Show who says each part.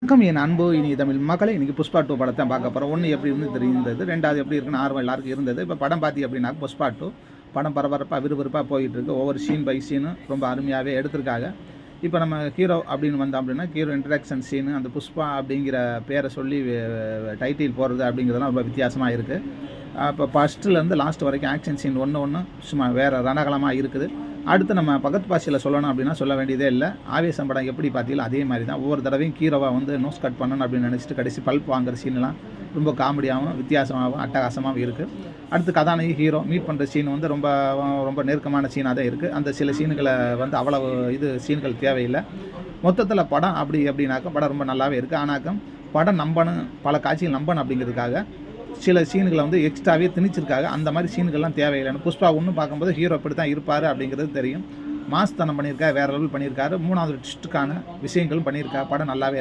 Speaker 1: வணக்கம் என் அன்பு இனி தமிழ் மக்களை இன்றைக்கி புஷ்பா 2 படத்தை பார்க்க போகிறோம். ஒன்று எப்படி இருந்து தெரிந்தது, ரெண்டாவது எப்படி இருக்குன்னு ஆர்வம் எல்லாருக்கும் இருந்தது. இப்போ படம் பார்த்தி அப்படின்னா புஷ்பா 2 படம் பரபரப்பாக விறுவிறுப்பாக போயிட்டுருக்கு. ஒவ்வொரு சீன் பை சீனும் ரொம்ப அருமையாகவே எடுத்திருக்காங்க. இப்போ நம்ம ஹீரோ அப்படின்னு வந்தோம் அப்படின்னா ஹீரோ இன்ட்ரடக்ஷன் சீனு அந்த புஷ்பா அப்படிங்கிற பேரை சொல்லி டைட்டில் போடுறது அப்படிங்கிறதெல்லாம் ரொம்ப வித்தியாசமாக இருக்குது. இப்போ ஃபஸ்ட்டுலேருந்து லாஸ்ட் வரைக்கும் ஆக்ஷன் சீன் ஒன்று சும்மா வேறு ரணகலமாக இருக்குது. அடுத்து நம்ம பக்கத்து பாஷையில் சொல்லணும் அப்படின்னா சொல்ல வேண்டியதே இல்லை. ஆவேசம் படம் எப்படி பார்த்தீங்களோ அதே மாதிரி தான். ஒவ்வொரு தடவையும் ஹீரோவை வந்து நோஸ் கட் பண்ணணும் அப்படின்னு நினச்சிட்டு கடைசி பல்ப் வாங்குற சீன்லாம் ரொம்ப காமெடியாகவும் வித்தியாசமாகவும் அட்டகாசமாகவும் இருக்குது. அடுத்து கதாநாயகி ஹீரோ மீட் பண்ணுற சீன் வந்து ரொம்ப ரொம்ப நெருக்கமான சீனாக தான் இருக்குது. அந்த சில சீனுகளை வந்து அவ்வளவு சீன்கள் தேவையில்லை. மொத்தத்தில் படம் அப்படின்னாக்கா படம் ரொம்ப நல்லாவே இருக்குது. ஆனாக்கம் படம் நம்பணும், பல காட்சிகள் நம்பணும் அப்படிங்கிறதுக்காக சில சீன்களை வந்து எக்ஸ்ட்ராவே திணிச்சிருக்காங்க. அந்த மாதிரி சீன்கள்லாம் தேவையில்லைன்னு புஷ்பா ஒன்று பார்க்கும்போது ஹீரோ இப்படி தான் இருப்பார் அப்படிங்கிறது தெரியும். மாஸ்தனம் பண்ணியிருக்காரு, வேறு லெவல் பண்ணியிருக்காரு. 3வது ட்விஸ்ட்டுக்கான விஷயங்களும் பண்ணியிருக்காரு. படம் நல்லாவே